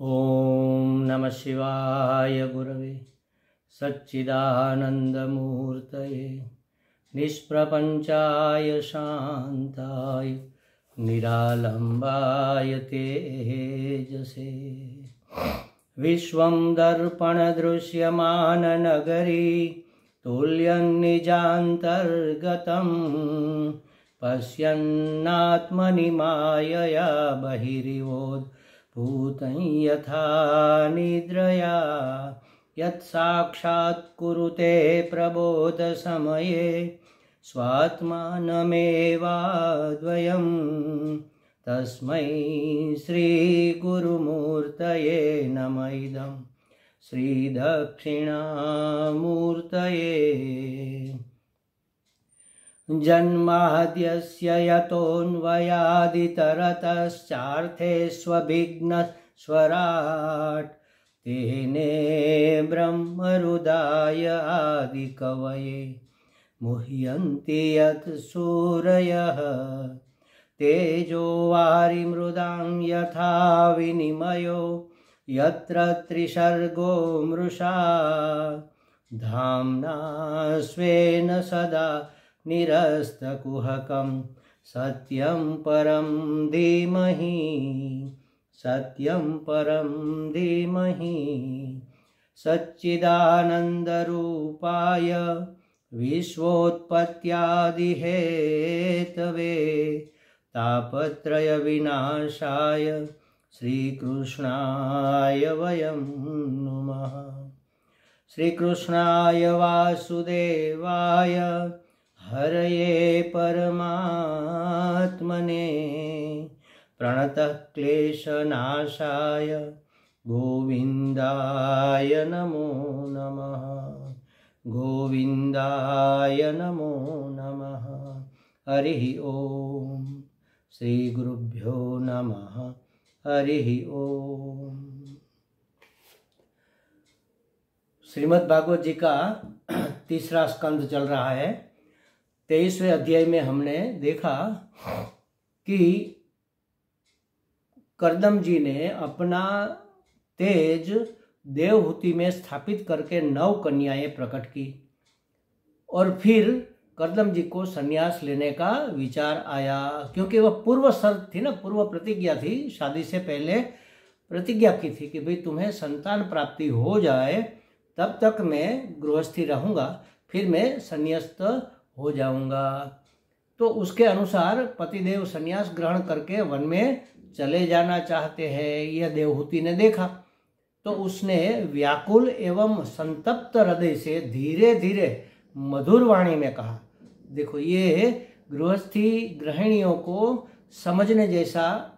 ओम नमः शिवाय गुरवे सच्चिदानंदमूर्तये निष्प्रपंचाय शांताय निरालंबाय तेजसे विश्वं दर्पणदृश्यमान नगरी तुल्यन्निजान्तर्गतं पश्यन्नात्मनि मायया बहिरिवोद्भूतं यथा निद्रया यत्साक्षात् कुरुते प्रबोधसमये स्वात्मानमेवाद्वयं तस्मै श्रीगुरुमूर्तये नमः इदं श्रीदक्षिणामूर्तये जन्माद्यस्य यतोऽन्वयादितरतश्चार्थेष्वभिघ्नस्वराट् तेने ब्रह्महृदाय आदिकवये मुह्यन्ति यत् सूरयः तेजो वारिमृदां यथा विनिमयो यत्र त्रिसर्गो मृषा धाम्ना स्वेन सदा निरस्तकुहकं सत्यं परं धीमहि सच्चिदानन्दरूपाय विश्वोत्पत्त्यादिहेतवे तापत्रयविनाशाय श्रीकृष्णाय वयं नुमः। श्रीकृष्णाय वासुदेवाय हरये परमात्मने प्रणतः क्लेशनाशाय गोविन्दाय नमो नमः। गोविन्दाय नमो नमः। हरिः ओम। श्री गुरुभ्यो नमः। हरिः ओम। श्रीमद् भागवत जी का तीसरा स्कंद चल रहा है। 23वें अध्याय में हमने देखा कि कर्दम जी ने अपना तेज देवहूति में स्थापित करके 9 कन्याएं प्रकट की और फिर कर्दम जी को संन्यास लेने का विचार आया, क्योंकि वह पूर्व शर्त थी ना, पूर्व प्रतिज्ञा थी, शादी से पहले प्रतिज्ञा की थी कि भाई तुम्हें संतान प्राप्ति हो जाए तब तक मैं गृहस्थी रहूँगा, फिर मैं संन्यास्त हो जाऊँगा। तो उसके अनुसार पतिदेव संन्यास ग्रहण करके वन में चले जाना चाहते हैं। यह देवहूति ने देखा तो उसने व्याकुल एवं संतप्त हृदय से धीरे धीरे मधुर वाणी में कहा। देखो, ये गृहस्थी गृहिणियों को समझने जैसा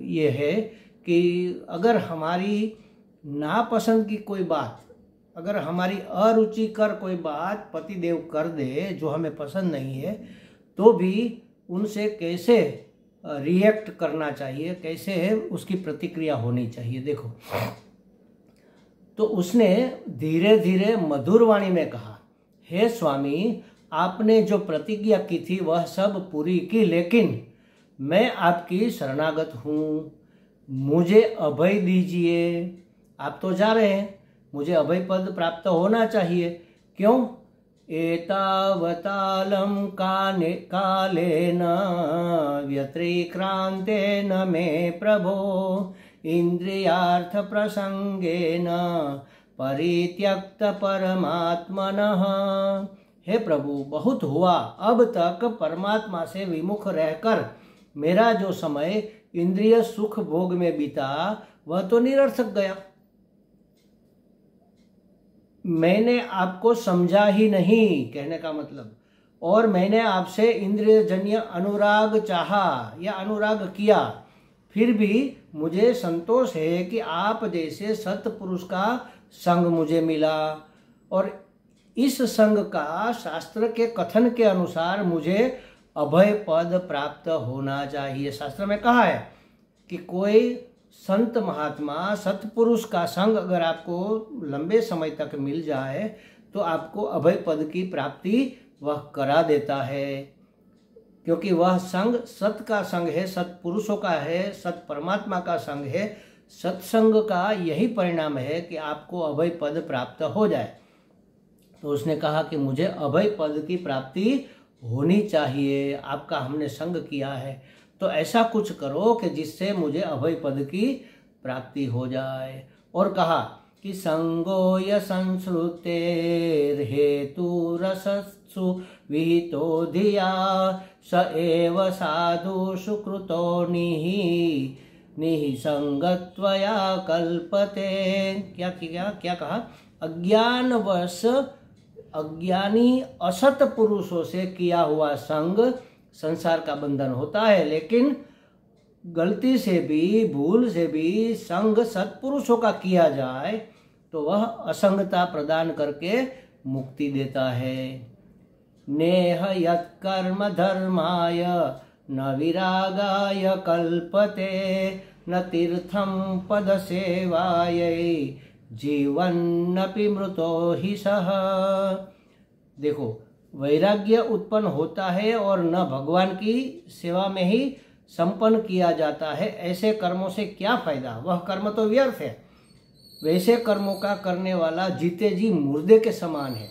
ये है कि अगर हमारी नापसंद की कोई बात, अगर हमारी अरुचिकर कोई बात पतिदेव कर दे जो हमें पसंद नहीं है, तो भी उनसे कैसे रिएक्ट करना चाहिए, कैसे उसकी प्रतिक्रिया होनी चाहिए। देखो, तो उसने धीरे धीरे मधुर वाणी में कहा, हे स्वामी, आपने जो प्रतिज्ञा की थी वह सब पूरी की, लेकिन मैं आपकी शरणागत हूँ, मुझे अभय दीजिए। आप तो जा रहे हैं, मुझे अभय पद प्राप्त होना चाहिए। क्यों? एतावतालं कालेन व्यतिक्रांतेन मे प्रभो इंद्रियार्थ प्रसंगेन परित्यक्त परमात्मनः। हे प्रभु, बहुत हुआ, अब तक परमात्मा से विमुख रहकर मेरा जो समय इंद्रिय सुख भोग में बीता वह तो निरर्थक गया। मैंने आपको समझा ही नहीं, कहने का मतलब, और मैंने आपसे इंद्रियजन्य अनुराग चाहा या अनुराग किया, फिर भी मुझे संतोष है कि आप जैसे सत्पुरुष का संग मुझे मिला, और इस संग का शास्त्र के कथन के अनुसार मुझे अभय पद प्राप्त होना चाहिए। शास्त्र में कहा है कि कोई संत महात्मा सत्पुरुष का संग अगर आपको लंबे समय तक मिल जाए तो आपको अभय पद की प्राप्ति वह करा देता है, क्योंकि वह संग सत का संग है, सत्पुरुषों का है, सत परमात्मा का संग है। सत्संग का यही परिणाम है कि आपको अभय पद प्राप्त हो जाए। तो उसने कहा कि मुझे अभय पद की प्राप्ति होनी चाहिए, आपका हमने संग किया है, तो ऐसा कुछ करो कि जिससे मुझे अभय पद की प्राप्ति हो जाए। और कहा कि संगो य संश्रुतेर हेतु रसत्सु विहितो धिया स एव साधु सुकृतो निःसंगत्वया कल्पते। क्या कहा? अज्ञानी असत पुरुषों से किया हुआ संग संसार का बंधन होता है, लेकिन गलती से भी, भूल से भी संग सत्पुरुषों का किया जाए तो वह असंगता प्रदान करके मुक्ति देता है। नेह यत्कर्म धर्माय न विरागाय कल्पते न तीर्थम पद सेवाय जीवन्नपि मृतो ही सह। देखो, वैराग्य उत्पन्न होता है और न भगवान की सेवा में ही संपन्न किया जाता है। ऐसे कर्मों से क्या फायदा, वह कर्म तो व्यर्थ है। वैसे कर्मों का करने वाला जीते जी मुर्दे के समान है,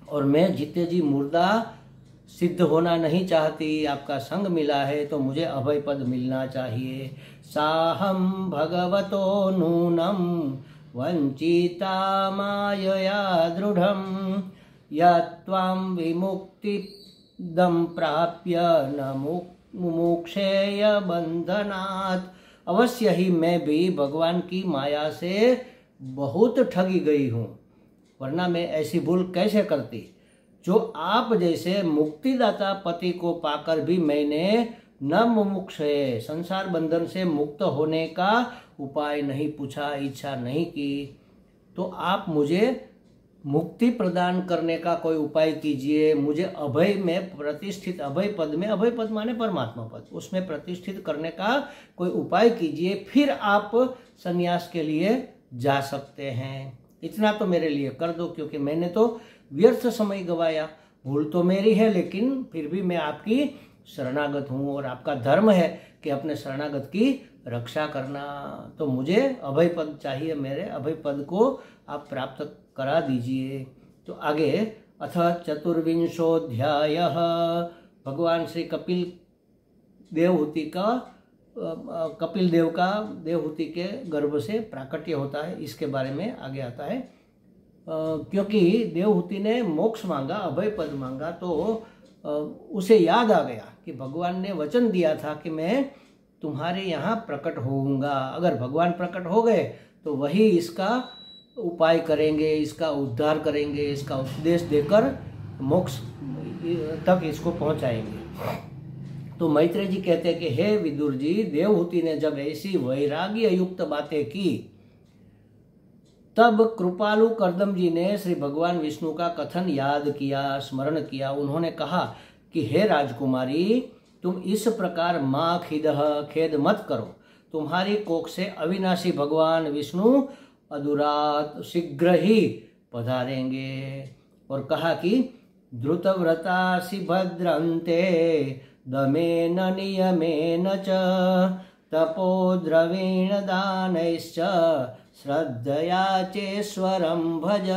और मैं जीते जी मुर्दा सिद्ध होना नहीं चाहती। आपका संग मिला है तो मुझे अभय पद मिलना चाहिए। साहम भगवतो नूनम वंचिता मायया दृढ़म यत्वां विमुक्तिदं प्राप्य न मुमुक्षेय बंधनात्। अवश्य ही मैं भी भगवान की माया से बहुत ठगी गई हूँ, वरना मैं ऐसी भूल कैसे करती। जो आप जैसे मुक्तिदाता पति को पाकर भी मैंने न मुमुक्षे, संसार बंधन से मुक्त होने का उपाय नहीं पूछा, इच्छा नहीं की, तो आप मुझे मुक्ति प्रदान करने का कोई उपाय कीजिए। मुझे अभय में प्रतिष्ठित, अभय पद में, अभय पद माने परमात्मा पद, उसमें प्रतिष्ठित करने का कोई उपाय कीजिए, फिर आप संन्यास के लिए जा सकते हैं। इतना तो मेरे लिए कर दो, क्योंकि मैंने तो व्यर्थ समय गवाया। भूल तो मेरी है, लेकिन फिर भी मैं आपकी शरणागत हूँ, और आपका धर्म है कि अपने शरणागत की रक्षा करना। तो मुझे अभय पद चाहिए, मेरे अभय पद को आप प्राप्त करा दीजिए। तो आगे अथ चतुर्विंशोऽध्याय, भगवान श्री कपिल देवहूति का, कपिल देव का देवहूति के गर्भ से प्राकट्य होता है, इसके बारे में आगे आता है। क्योंकि देवहूति ने मोक्ष मांगा, अभय पद मांगा, तो उसे याद आ गया कि भगवान ने वचन दिया था कि मैं तुम्हारे यहाँ प्रकट होऊंगा। अगर भगवान प्रकट हो गए तो वही इसका उपाय करेंगे, इसका उद्धार करेंगे, इसका उपदेश देकर मोक्ष तक इसको पहुंचाएंगे। तो मैत्रेय जी कहते हैं कि हे विदुर जी, देवहूति ने जब ऐसी वैराग्य युक्त बातें की, तब कृपालु कर्दम जी ने श्री भगवान विष्णु का कथन याद किया, स्मरण किया। उन्होंने कहा कि हे राजकुमारी, तुम इस प्रकार माँ खेद मत करो। तुम्हारी कोख से अविनाशी भगवान विष्णु अदुरात शीघ्र ही पधारेंगे। और कहा कि द्रुतव्रतासि भद्रन्ते दमेन नियमेन च तपो द्रवीण दानैश्च श्रद्धया चेश्वरं भज।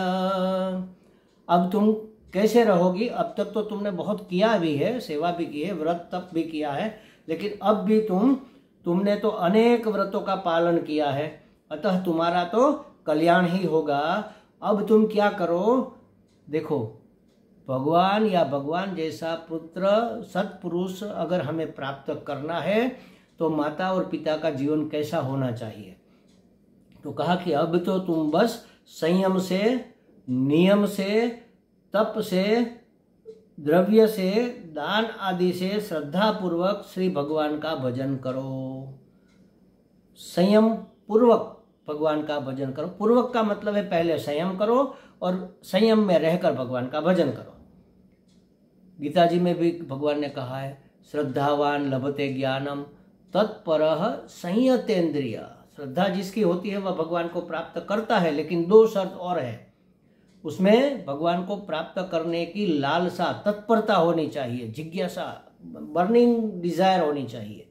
अब तुम कैसे रहोगी? अब तक तो तुमने बहुत किया भी है, सेवा भी की है, व्रत तप भी किया है, लेकिन अब भी तुमने तो अनेक व्रतों का पालन किया है, अतः तुम्हारा तो कल्याण ही होगा। अब तुम क्या करो? देखो, भगवान या भगवान जैसा पुत्र सत्पुरुष अगर हमें प्राप्त करना है तो माता और पिता का जीवन कैसा होना चाहिए? तो कहा कि अब तो तुम बस संयम से, नियम से, तप से, द्रव्य से, दान आदि से श्रद्धा पूर्वक श्री भगवान का भजन करो। संयम पूर्वक भगवान का भजन करो। पूर्वक का मतलब है पहले संयम करो और संयम में रहकर भगवान का भजन करो। गीता जी में भी भगवान ने कहा है, श्रद्धावान लभते ज्ञानम तत्परः संयतेन्द्रिय। श्रद्धा जिसकी होती है वह भगवान को प्राप्त करता है, लेकिन दो शर्त और है। उसमें भगवान को प्राप्त करने की लालसा, तत्परता होनी चाहिए, जिज्ञासा, बर्निंग डिजायर होनी चाहिए,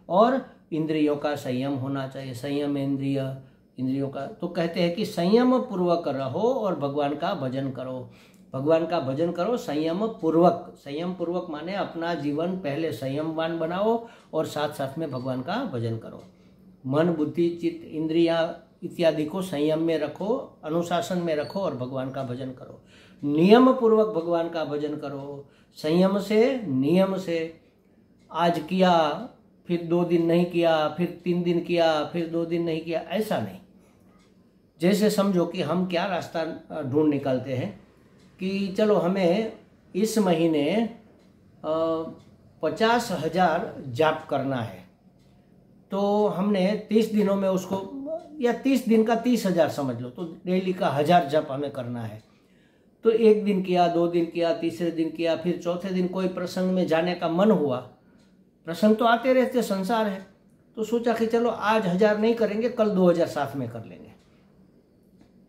और इंद्रियों का संयम होना चाहिए, संयम इंद्रियों का। तो कहते हैं कि संयम पूर्वक रहो और भगवान का भजन करो। भगवान का भजन करो संयम पूर्वक। संयम पूर्वक माने अपना जीवन पहले संयमवान बनाओ और साथ साथ में भगवान का भजन करो। मन, बुद्धि, चित्त, इंद्रियां इत्यादि को संयम में रखो, अनुशासन में रखो और भगवान का भजन करो। नियम पूर्वक भगवान का भजन करो, संयम से, नियम से। आज किया फिर 2 दिन नहीं किया, फिर 3 दिन किया, फिर 2 दिन नहीं किया, ऐसा नहीं। जैसे समझो कि हम क्या रास्ता ढूंढ निकालते हैं कि चलो हमें इस महीने 50,000 जाप करना है, तो हमने 30 दिनों में उसको, या 30 दिन का 30,000 समझ लो, तो डेली का 1000 जप हमें करना है। तो 1 दिन किया, 2 दिन किया, तीसरे दिन किया, फिर चौथे दिन कोई प्रसंग में जाने का मन हुआ। प्रसंग तो आते रहते, संसार है, तो सोचा कि चलो आज 1000 नहीं करेंगे, कल 2000 साथ में कर लेंगे।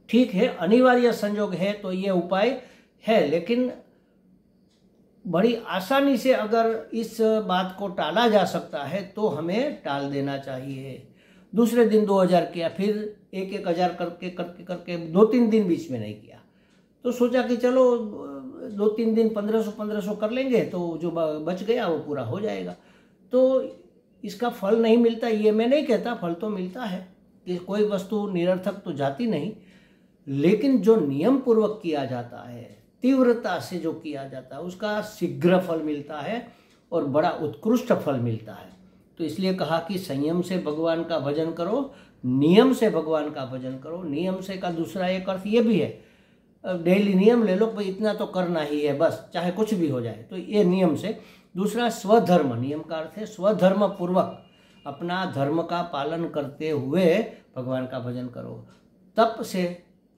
ठीक है, अनिवार्य संजोग है तो ये उपाय है, लेकिन बड़ी आसानी से अगर इस बात को टाला जा सकता है तो हमें टाल देना चाहिए। दूसरे दिन 2000 किया, फिर 1,000 करके करके करके 2-3 दिन बीच में नहीं किया, तो सोचा कि चलो 2-3 दिन 1500 कर लेंगे, तो जो बच गया वो पूरा हो जाएगा। तो इसका फल नहीं मिलता, ये मैं नहीं कहता, फल तो मिलता है कि कोई वस्तु निरर्थक तो जाती नहीं, लेकिन जो नियम पूर्वक किया जाता है, तीव्रता से जो किया जाता है, उसका शीघ्र फल मिलता है और बड़ा उत्कृष्ट फल मिलता है। तो इसलिए कहा कि संयम से भगवान का भजन करो, नियम से भगवान का भजन करो। नियम से का दूसरा एक अर्थ ये भी है, डेली नियम ले लो, भाई इतना तो करना ही है बस, चाहे कुछ भी हो जाए, तो ये नियम से। दूसरा स्वधर्म, नियम का अर्थ है स्वधर्म पूर्वक, अपना धर्म का पालन करते हुए भगवान का भजन करो। तप से,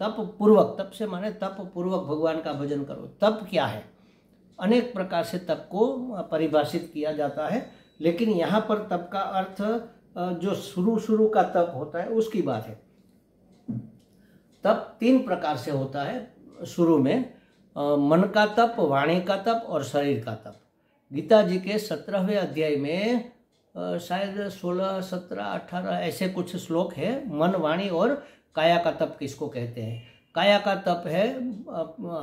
तप पूर्वक, तप से माने तप पूर्वक भगवान का भजन करो। तप क्या है? अनेक प्रकार से तप को परिभाषित किया जाता है, लेकिन यहाँ पर तप का अर्थ जो शुरू का तप होता है उसकी बात है। तप 3 प्रकार से होता है शुरू में, मन का तप, वाणी का तप और शरीर का तप। गीता जी के 17वें अध्याय में शायद 16, 17, 18 ऐसे कुछ श्लोक है। मन, वाणी और काया का तप किसको कहते हैं? काया का तप है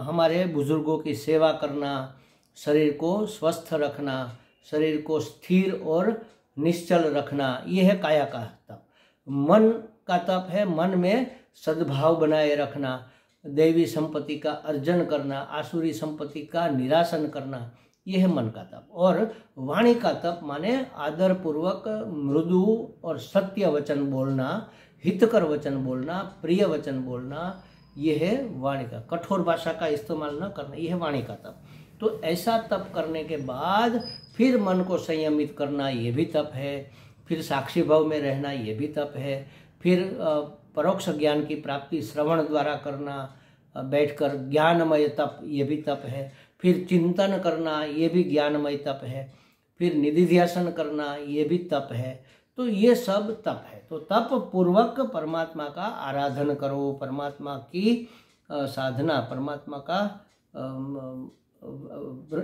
हमारे बुजुर्गों की सेवा करना, शरीर को स्वस्थ रखना, शरीर को स्थिर और निश्चल रखना, ये है काया का तप। मन का तप है मन में सद्भाव बनाए रखना, दैवी संपत्ति का अर्जन करना, आसुरी संपत्ति का निरासन करना, यह है मन का तप। और वाणी का तप माने आदर पूर्वक मृदु और सत्य वचन बोलना, हितकर वचन बोलना, प्रिय वचन बोलना, यह है वाणी का। कठोर भाषा का इस्तेमाल न करना, यह है वाणी का तप। तो ऐसा तप करने के बाद फिर मन को संयमित करना, ये भी तप है। फिर साक्षी भाव में रहना, ये भी तप है। फिर परोक्ष ज्ञान की प्राप्ति श्रवण द्वारा करना, बैठकर ज्ञानमय तप, ये भी तप है। फिर चिंतन करना, ये भी ज्ञानमय तप है। फिर निधिध्यासन करना, ये भी तप है। तो ये सब तप है। तो तप पूर्वक परमात्मा का आराधन करो, परमात्मा की साधना, परमात्मा का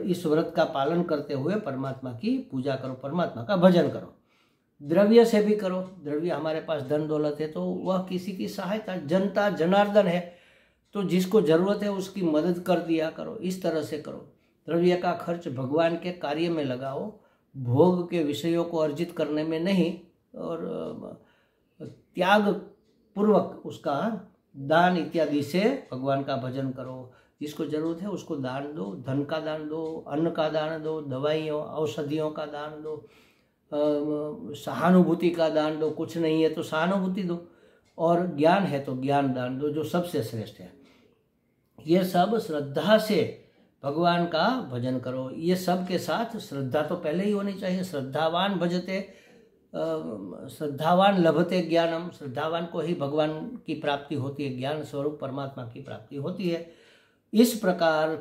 इस व्रत का पालन करते हुए परमात्मा की पूजा करो, परमात्मा का भजन करो। द्रव्य से भी करो, द्रव्य हमारे पास धन दौलत है तो वह किसी की सहायता, जनता जनार्दन है तो जिसको जरूरत है उसकी मदद कर दिया करो, इस तरह से करो। द्रव्य का खर्च भगवान के कार्य में लगाओ, भोग के विषयों को अर्जित करने में नहीं, और त्याग पूर्वक उसका दान इत्यादि से भगवान का भजन करो। जिसको जरूरत है उसको दान दो, धन का दान दो, अन्न का दान दो, दवाइयों औषधियों का दान दो, सहानुभूति का दान दो, कुछ नहीं है तो सहानुभूति दो, और ज्ञान है तो ज्ञान दान दो, जो सबसे श्रेष्ठ है। ये सब श्रद्धा से भगवान का भजन करो। ये सब के साथ श्रद्धा तो पहले ही होनी चाहिए। श्रद्धावान भजते, श्रद्धावान लभते ज्ञानम, श्रद्धावान को ही भगवान की प्राप्ति होती है, ज्ञान स्वरूप परमात्मा की प्राप्ति होती है। इस प्रकार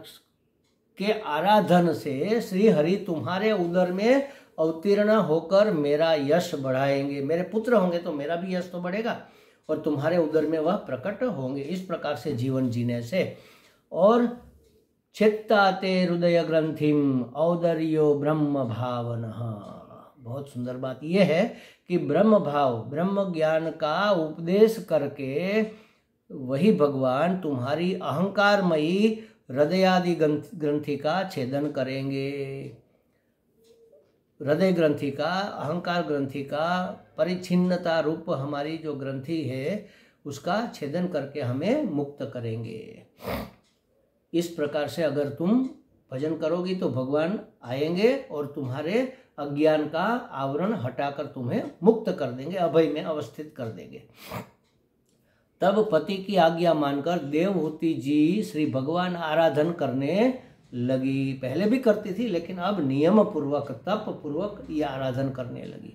के आराधन से श्री हरि तुम्हारे उदर में अवतीर्ण होकर मेरा यश बढ़ाएंगे। मेरे पुत्र होंगे तो मेरा भी यश तो बढ़ेगा और तुम्हारे उदर में वह प्रकट होंगे। इस प्रकार से जीवन जीने से। और चित्ताते हृदय ग्रंथिम औदर्यो ब्रह्म भावनः, बहुत सुंदर बात यह है कि ब्रह्म भाव, ब्रह्म ज्ञान का उपदेश करके वही भगवान तुम्हारी अहंकारमयी हृदयादि ग्रंथि का छेदन करेंगे। हृदय ग्रंथि का, अहंकार ग्रंथि का, परिच्छिन्नता रूप हमारी जो ग्रंथि है उसका छेदन करके हमें मुक्त करेंगे। इस प्रकार से अगर तुम भजन करोगी तो भगवान आएंगे और तुम्हारे अज्ञान का आवरण हटाकर तुम्हें मुक्त कर देंगे, अभय में अवस्थित कर देंगे। तब पति की आज्ञा मानकर देवहूति जी श्री भगवान आराधन करने लगी। पहले भी करती थी लेकिन अब नियम पूर्वक, तप पूर्वक ये आराधन करने लगी।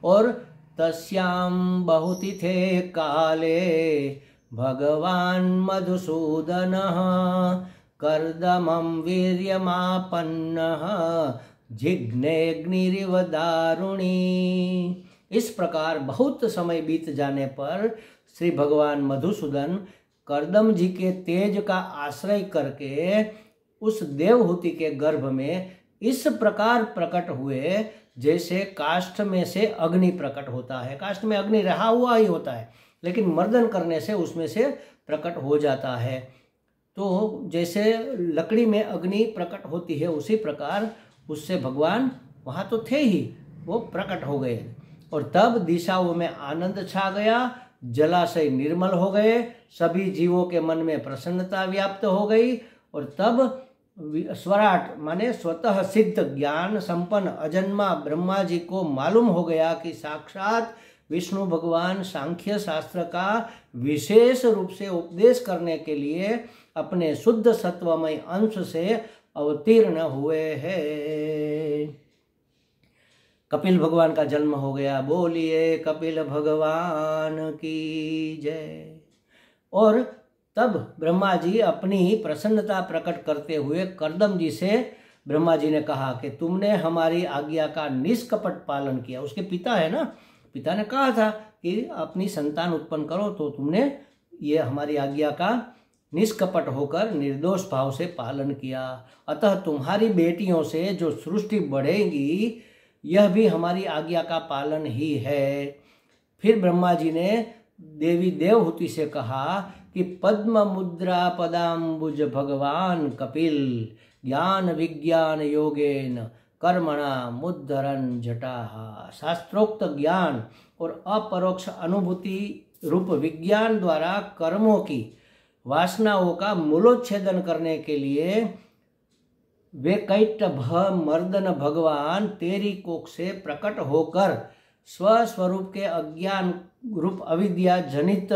और तस्याम बहुतिथे काले भगवान मधुसूदनः कर्दमं वीर्यमापन्नः जिघ्नेऽग्निरिव दारुणी। इस प्रकार बहुत समय बीत जाने पर श्री भगवान मधुसूदन कर्दम जी के तेज का आश्रय करके उस देवहूति के गर्भ में इस प्रकार प्रकट हुए जैसे काष्ठ में से अग्नि प्रकट होता है। काष्ठ में अग्नि रहा हुआ ही होता है लेकिन मर्दन करने से उसमें से प्रकट हो जाता है। तो जैसे लकड़ी में अग्नि प्रकट होती है उसी प्रकार उससे भगवान वहाँ तो थे ही, वो प्रकट हो गए। और तब दिशाओं में आनंद छा गया, जलाशय निर्मल हो गए, सभी जीवों के मन में प्रसन्नता व्याप्त हो गई। और तब स्वराट माने स्वतः सिद्ध ज्ञान संपन्न अजन्मा ब्रह्मा जी को मालूम हो गया कि साक्षात विष्णु भगवान सांख्य शास्त्र का विशेष रूप से उपदेश करने के लिए अपने शुद्ध सत्वमय अंश से अवतीर्ण हुए हैं। कपिल भगवान का जन्म हो गया। बोलिए कपिल भगवान की जय। और तब ब्रह्मा जी अपनी प्रसन्नता प्रकट करते हुए कर्दम जी से ब्रह्मा जी ने कहा कि तुमने हमारी आज्ञा का निष्कपट पालन किया। उसके पिता है ना, पिता ने कहा था कि अपनी संतान उत्पन्न करो, तो तुमने ये हमारी आज्ञा का निष्कपट होकर निर्दोष भाव से पालन किया। अतः तुम्हारी बेटियों से जो सृष्टि बढ़ेगी यह भी हमारी आज्ञा का पालन ही है। फिर ब्रह्मा जी ने देवी देवहूति से कहा कि पद्म मुद्रा पदाम्बुज भगवान कपिल ज्ञान विज्ञान योगेन कर्मणा मुद्धरन जटाहा। शास्त्रोक्त ज्ञान और अपरोक्ष अनुभूति रूप विज्ञान द्वारा कर्मों की वासनाओं का मूलोच्छेदन करने के लिए वे कैटभ मर्दन भगवान तेरी कोख से प्रकट होकर स्वस्वरूप के अज्ञान रूप अविद्या जनित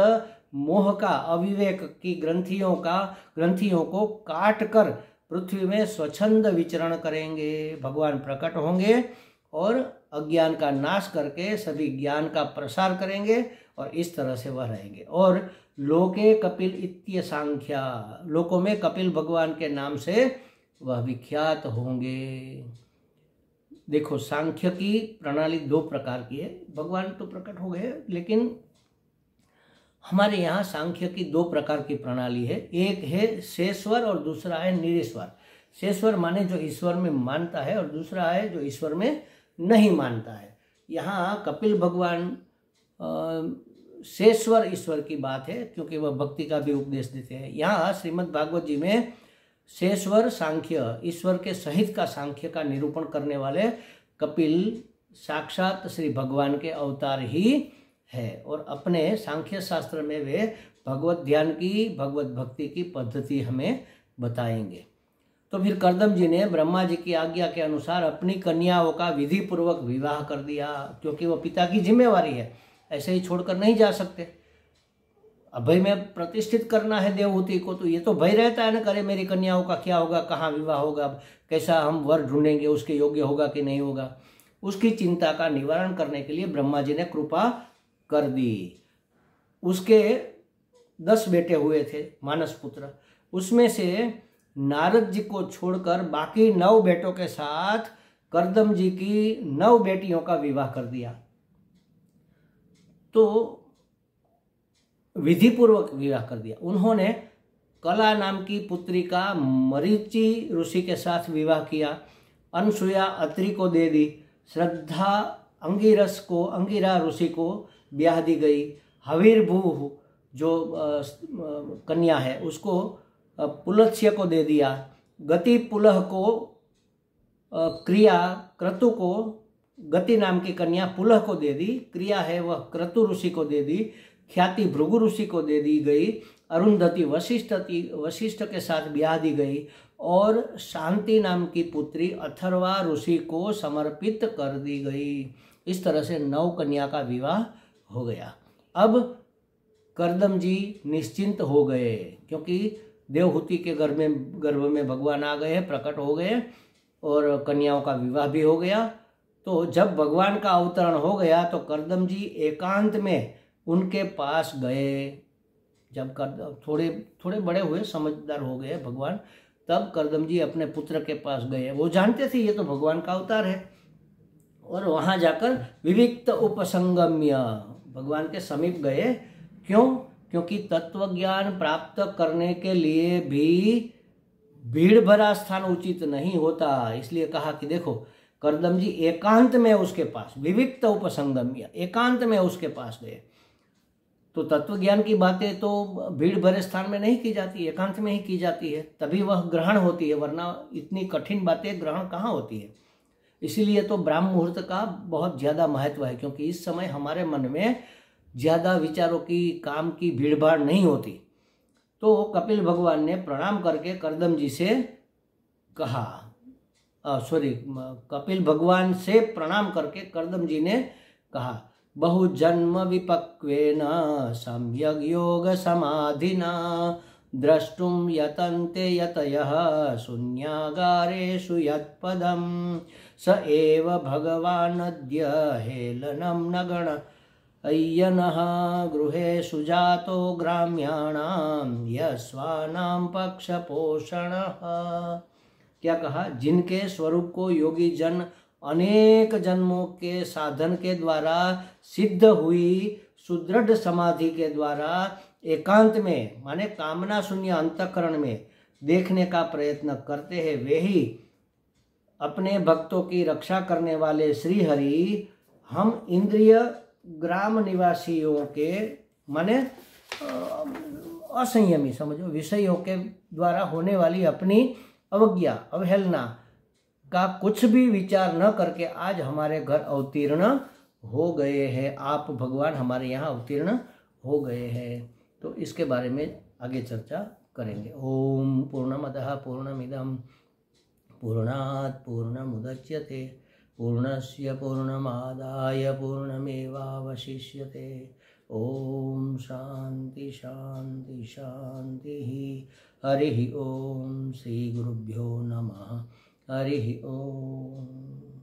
मोह का, अविवेक की ग्रंथियों को काट कर पृथ्वी में स्वच्छंद विचरण करेंगे। भगवान प्रकट होंगे और अज्ञान का नाश करके सभी ज्ञान का प्रसार करेंगे और इस तरह से वह रहेंगे। और लोके कपिल इत्य सांख्या, लोकों में कपिल भगवान के नाम से वह विख्यात होंगे। देखो सांख्य की प्रणाली दो प्रकार की है। भगवान तो प्रकट हो गए लेकिन हमारे यहाँ सांख्य की दो प्रकार की प्रणाली है। एक है शेश्वर और दूसरा है निरीश्वर। शेश्वर माने जो ईश्वर में मानता है और दूसरा है जो ईश्वर में नहीं मानता है। यहाँ कपिल भगवान शेश्वर ईश्वर की बात है क्योंकि वह भक्ति का भी उपदेश देते हैं। यहाँ श्रीमद् भागवत जी में शेश्वर सांख्य, ईश्वर के सहित का सांख्य का निरूपण करने वाले कपिल साक्षात श्री भगवान के अवतार ही है। और अपने सांख्य शास्त्र में वे भगवत ध्यान की, भगवत भक्ति की पद्धति हमें बताएंगे। तो फिर कर्दम जी ने ब्रह्मा जी की आज्ञा के अनुसार अपनी कन्याओं का विधि पूर्वक विवाह कर दिया क्योंकि वह पिता की जिम्मेवारी है, ऐसे ही छोड़कर नहीं जा सकते। अभय में प्रतिष्ठित करना है देवहूति को, तो ये तो भय रहता है ना, करे मेरी कन्याओं का क्या होगा, कहाँ विवाह होगा, कैसा हम वर ढूंढेंगे, उसके योग्य होगा कि नहीं होगा। उसकी चिंता का निवारण करने के लिए ब्रह्मा जी ने कृपा कर दी। उसके 10 बेटे हुए थे मानस पुत्र, उसमें से नारद जी को छोड़कर बाकी 9 बेटों के साथ कर्दम जी की 9 बेटियों का विवाह कर दिया। तो विधि पूर्वक विवाह कर दिया। उन्होंने कला नाम की पुत्री का मरीचि ऋषि के साथ विवाह किया, अनसुया अत्रि को दे दी, श्रद्धा अंगिरा ऋषि को ब्याह दी गई। हवीरभू जो कन्या है उसको पुलत्स्य को दे दिया। गति पुलह को क्रिया क्रतु को गति नाम की कन्या पुलह को दे दी। क्रिया है वह क्रतु ऋषि को दे दी। ख्याति भृगु ऋषि को दे दी गई। अरुंधति वशिष्ठ के साथ ब्याह दी गई और शांति नाम की पुत्री अथर्वा ऋषि को समर्पित कर दी गई। इस तरह से 9 कन्या का विवाह हो गया। अब कर्दम जी निश्चिंत हो गए क्योंकि देवहूति के गर्भ में भगवान आ गए, प्रकट हो गए और कन्याओं का विवाह भी हो गया। तो जब भगवान का अवतरण हो गया तो कर्दम जी एकांत में उनके पास गए। जब थोड़े बड़े हुए, समझदार हो गए भगवान, तब कर्दम जी अपने पुत्र के पास गए। वो जानते थे ये तो भगवान का अवतार है। और वहाँ जाकर विविक्त उपसंगम्य भगवान के समीप गए। क्यों? क्योंकि तत्व ज्ञान प्राप्त करने के लिए भी भीड़ भरा स्थान उचित नहीं होता। इसलिए कहा कि देखो, कर्दम जी एकांत में उसके पास, विविक्त उपसंगम्य, एकांत में उसके पास गए। तो तत्व ज्ञान की बातें तो भीड़ भरे स्थान में नहीं की जाती, एकांत में ही की जाती है, तभी वह ग्रहण होती है, वरना इतनी कठिन बातें ग्रहण कहाँ होती है। इसीलिए तो ब्राह्म मुहूर्त का बहुत ज़्यादा महत्व है, क्योंकि इस समय हमारे मन में ज़्यादा विचारों की, काम की भीड़ भाड़ नहीं होती। तो कपिल भगवान ने प्रणाम करके कर्दम जी से कहा, कपिल भगवान से प्रणाम करके कर्दम जी ने कहा, बहुजन्म विपक्वेन सम्यग् योग समाधिना द्रष्टुम यतन्ते यतयः शून्यागारेषु यत्पदं स एव भगवान् अद्य हेलनं न गणय्यनः गृहेषु जातो ग्राम्याणां यस्वानां पक्षपोषणः। क्या कहा? जिनके स्वरूप को योगी जन अनेक जन्मों के साधन के द्वारा सिद्ध हुई सुदृढ़ समाधि के द्वारा एकांत में, माने कामना शून्य अंतःकरण में देखने का प्रयत्न करते हैं, वे ही अपने भक्तों की रक्षा करने वाले श्री हरि हम इंद्रिय ग्राम निवासियों के, माने असंयमी, समझो, विषयों के द्वारा होने वाली अपनी अवज्ञा, अवहेलना का कुछ भी विचार न करके आज हमारे घर अवतीर्ण हो गए हैं। आप भगवान हमारे यहाँ अवतीर्ण हो गए हैं। तो इसके बारे में आगे चर्चा करेंगे। ओम पूर्णमदः पूर्णमिदं पूर्णात् पूर्णमुदच्यते पूर्णस्य पूर्णमादाय पूर्णमेवावशिष्यते। ओम शांति शांति शांति। हरि ओम। श्री गुरुभ्यो नमः। हरि ओम।